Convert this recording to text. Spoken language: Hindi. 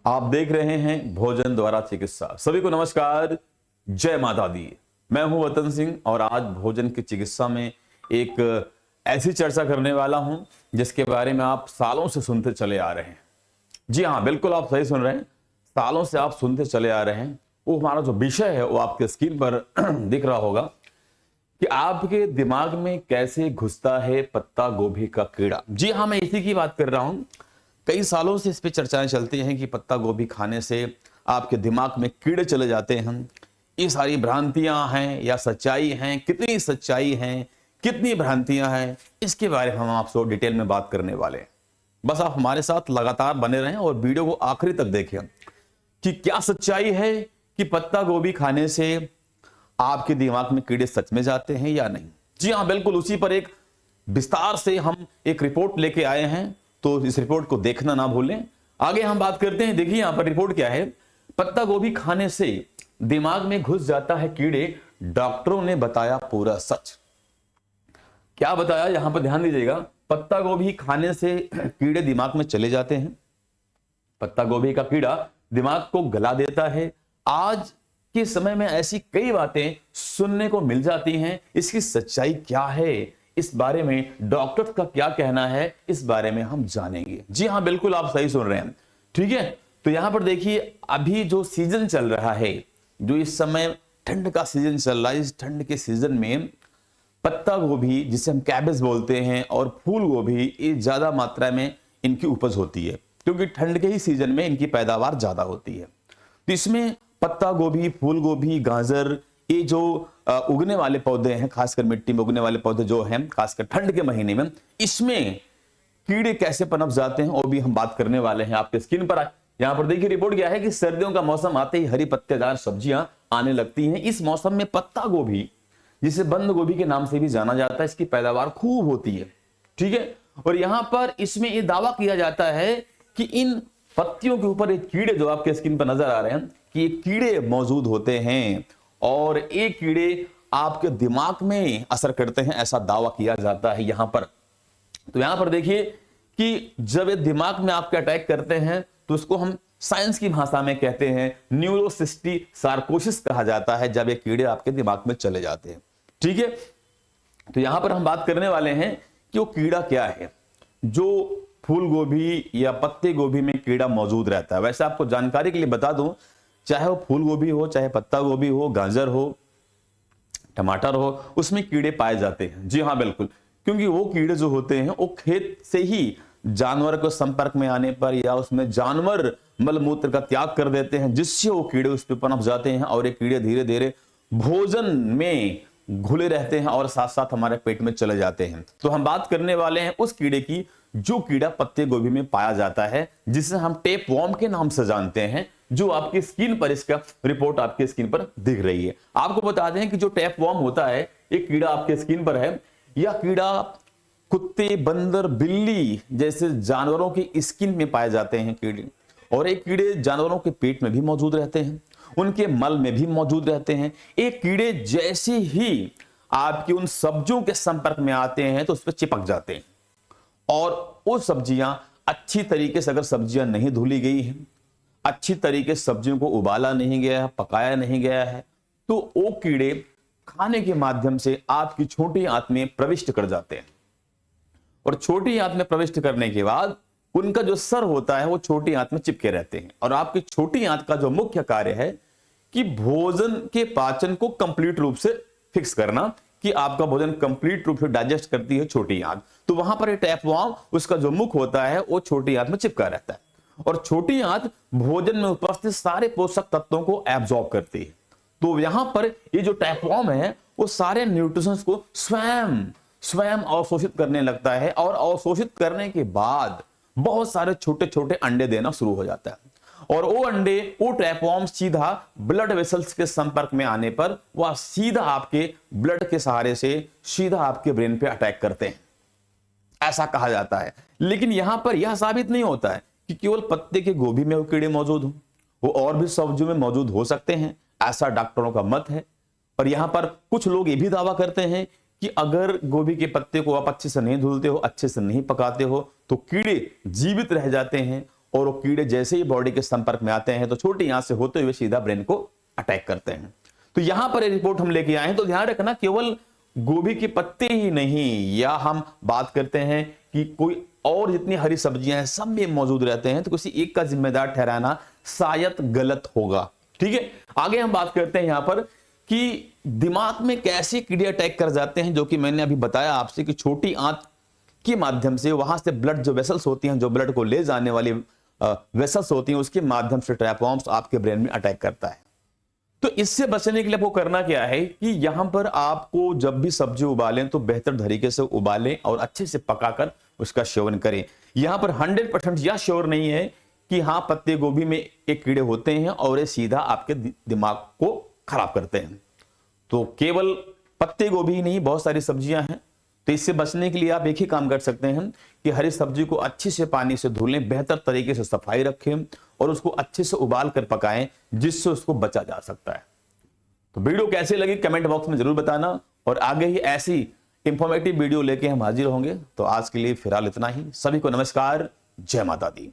आप देख रहे हैं भोजन द्वारा चिकित्सा। सभी को नमस्कार, जय माता दी। मैं हूं वतन सिंह और आज भोजन की चिकित्सा में एक ऐसी चर्चा करने वाला हूं जिसके बारे में आप सालों से सुनते चले आ रहे हैं। जी हां, बिल्कुल आप सही सुन रहे हैं, सालों से आप सुनते चले आ रहे हैं। वो हमारा जो विषय है वो आपके स्क्रीन पर दिख रहा होगा कि आपके दिमाग में कैसे घुसता है पत्ता गोभी का कीड़ा। जी हां, मैं इसी की बात कर रहा हूं। कई सालों से इस पे चर्चाएं चलती हैं कि पत्ता गोभी खाने से आपके दिमाग में कीड़े चले जाते हैं। ये सारी भ्रांतियां हैं या सच्चाई हैं? कितनी सच्चाई हैं, कितनी भ्रांतियां हैं, इसके बारे में हम आपसे डिटेल में बात करने वाले हैं। बस आप हमारे साथ लगातार बने रहें और वीडियो को आखिरी तक देखें कि क्या सच्चाई है कि पत्ता गोभी खाने से आपके दिमाग में कीड़े सच में जाते हैं या नहीं। जी हाँ, बिल्कुल उसी पर एक विस्तार से हम एक रिपोर्ट लेके आए हैं, तो इस रिपोर्ट को देखना ना भूलें। आगे हम बात करते हैं। देखिए यहां पर रिपोर्ट क्या है। पत्ता गोभी खाने से दिमाग में घुस जाता है कीड़े, डॉक्टरों ने बताया पूरा सच। क्या बताया, यहां पर ध्यान दीजिएगा। पत्ता गोभी खाने से कीड़े दिमाग में चले जाते हैं। पत्ता गोभी का कीड़ा दिमाग को गला देता है। आज के समय में ऐसी कई बातें सुनने को मिल जाती हैं। इसकी सच्चाई क्या है, इस बारे में डॉक्टर का क्या कहना है, इस बारे में हम जानेंगे। जी हां, बिल्कुल आप सही सुन रहे हैं। ठीक है, तो यहां पर देखिए, अभी जो सीजन चल रहा है, जो इस समय ठंड का सीजन चल रहा है, इस ठंड के सीजन में पत्ता गोभी, जिसे हम कैबेज बोलते हैं, और फूल गोभी, ये ज्यादा मात्रा में इनकी उपज होती है क्योंकि ठंड के ही सीजन में इनकी पैदावार ज्यादा होती है। तो इसमें पत्ता गोभी, फूल गोभी, गाजर, ये जो उगने वाले पौधे हैं, खासकर मिट्टी में उगने वाले पौधे जो हैं, खासकर ठंड के महीने में, इसमें कीड़े कैसे पनप जाते हैं और भी हम बात करने वाले हैं। आपके स्क्रीन पर यहां पर देखिए रिपोर्ट क्या है कि सर्दियों का मौसम आते ही हरी पत्तेदार सब्जियां आने लगती हैं। इस मौसम में पत्ता गोभी, जिसे बंद गोभी के नाम से भी जाना जाता है, इसकी पैदावार खूब होती है। ठीक है, और यहां पर इसमें यह दावा किया जाता है कि इन पत्तियों के ऊपर एक कीड़े, जो आपके स्क्रीन पर नजर आ रहे हैं, कि ये कीड़े मौजूद होते हैं और ये कीड़े आपके दिमाग में असर करते हैं, ऐसा दावा किया जाता है यहां पर। तो यहां पर देखिए कि जब ये दिमाग में आपके अटैक करते हैं तो उसको हम साइंस की भाषा में कहते हैं न्यूरोसिस्टी सार्कोसिस कहा जाता है, जब ये कीड़े आपके दिमाग में चले जाते हैं। ठीक है, तो यहां पर हम बात करने वाले हैं कि वो कीड़ा क्या है जो फूल गोभी या पत्ते गोभी में कीड़ा मौजूद रहता है। वैसे आपको जानकारी के लिए बता दूं, चाहे वो फूल गोभी हो, चाहे पत्ता गोभी हो, गाजर हो, टमाटर हो, उसमें कीड़े पाए जाते हैं। जी हाँ, बिल्कुल, क्योंकि वो कीड़े जो होते हैं वो खेत से ही जानवर को संपर्क में आने पर या उसमें जानवर मलमूत्र का त्याग कर देते हैं, जिससे वो कीड़े उस पर पनप जाते हैं और ये कीड़े धीरे धीरे भोजन में घुले रहते हैं और साथ साथ हमारे पेट में चले जाते हैं। तो हम बात करने वाले हैं उस कीड़े की जो कीड़ा पत्ते गोभी में पाया जाता है, जिसे हम टेप वॉर्म के नाम से जानते हैं, जो आपकी स्क्रीन पर, इसका रिपोर्ट आपकी स्क्रीन पर दिख रही है। आपको बता दें कि जो टेप वॉर्म होता है, एक कीड़ा आपके स्क्रीन पर है। यह कीड़ा कुत्ते, बंदर, बिल्ली जैसे जानवरों की स्किन में पाए जाते हैं कीड़े, और एक कीड़े जानवरों के पेट में भी मौजूद रहते हैं, उनके मल में भी मौजूद रहते हैं। एक कीड़े जैसे ही आपकी उन सब्जियों के संपर्क में आते हैं तो उस पर चिपक जाते हैं, और वो सब्जियां अच्छी तरीके से, अगर सब्जियां नहीं धुली गई हैं, अच्छी तरीके से सब्जियों को उबाला नहीं गया है, पकाया नहीं गया है, तो वो कीड़े खाने के माध्यम से आपकी छोटी आंत में प्रविष्ट कर जाते हैं, और छोटी आंत में प्रविष्ट करने के बाद उनका जो सर होता है वो छोटी आंत में चिपके रहते हैं। और आपकी छोटी आंत का जो मुख्य कार्य है कि भोजन के पाचन को कंप्लीट रूप से फिक्स करना, कि आपका भोजन कंप्लीट रूप से डाइजेस्ट करती है छोटी आंत। तो वहां पर टैपवॉर्म, उसका जो मुख होता है वो छोटी आंत में चिपका रहता है, और छोटी आंत भोजन में उपस्थित सारे पोषक तत्वों को एब्जॉर्ब करती है। तो यहां पर ये जो टैपवॉर्म है वो सारे न्यूट्रिशंस को स्वयं अवशोषित करने लगता है, और अवशोषित करने के बाद बहुत सारे छोटे छोटे अंडे देना शुरू हो जाता है, और वो अंडे, वो टैपवॉर्म सीधा ब्लड वेसल्स के संपर्क में आने पर वह सीधा आपके ब्लड के सहारे से सीधा आपके ब्रेन पे अटैक करते हैं, ऐसा कहा जाता है। लेकिन यहां पर यह साबित नहीं होता है कि केवल पत्ते के गोभी में वो कीड़े मौजूद हो, वो और भी सब्जियों में मौजूद हो सकते हैं, ऐसा डॉक्टरों का मत है। और यहां पर कुछ लोग ये भी दावा करते हैं कि अगर गोभी के पत्ते को आप अच्छे से नहीं धुलते हो, अच्छे से नहीं पकाते हो, तो कीड़े जीवित रह जाते हैं और वो कीड़े जैसे ही बॉडी के संपर्क में आते हैं तो छोटी आंत से होते हुए सीधा ब्रेन को अटैक करते हैं। तो यहां पर रिपोर्ट हम लेके आए हैं, तो ध्यान रखना केवल गोभी के पत्ते ही नहीं, या हम बात करते हैं कि कोई और जितनी हरी सब्जियां हैं सब में मौजूद रहते हैं, तो किसी एक का जिम्मेदार ठहराना शायद गलत होगा। ठीक है, आगे हम बात करते हैं यहां पर कि दिमाग में कैसे कीड़े अटैक कर जाते हैं, जो कि मैंने अभी बताया आपसे कि छोटी आंत के माध्यम से वहां से ब्लड जो वेसल्स होती हैं, जो ब्लड को ले जाने वाली वेसल्स होती हैं, उसके माध्यम से ट्रैपवर्म्स आपके ब्रेन में अटैक करता है। तो इससे बचने के लिए आपको करना क्या है कि यहां पर आपको जब भी सब्जी उबालें तो बेहतर तरीके से उबालें और अच्छे से पकाकर उसका सेवन करें। यहां पर 100% यह श्योर नहीं है कि हाँ पत्ते गोभी में एक कीड़े होते हैं और ये सीधा आपके दिमाग को खराब करते हैं। तो केवल पत्ते गोभी ही नहीं, बहुत सारी सब्जियां हैं। तो इससे बचने के लिए आप एक ही काम कर सकते हैं कि हरी सब्जी को अच्छे से पानी से धो लें, बेहतर तरीके से सफाई रखें और उसको अच्छे से उबाल कर पकाएं, जिससे उसको बचा जा सकता है। तो वीडियो कैसे लगी कमेंट बॉक्स में जरूर बताना, और आगे ही ऐसी इंफॉर्मेटिव वीडियो लेके हम हाजिर होंगे। तो आज के लिए फिलहाल इतना ही। सभी को नमस्कार, जय माता दी।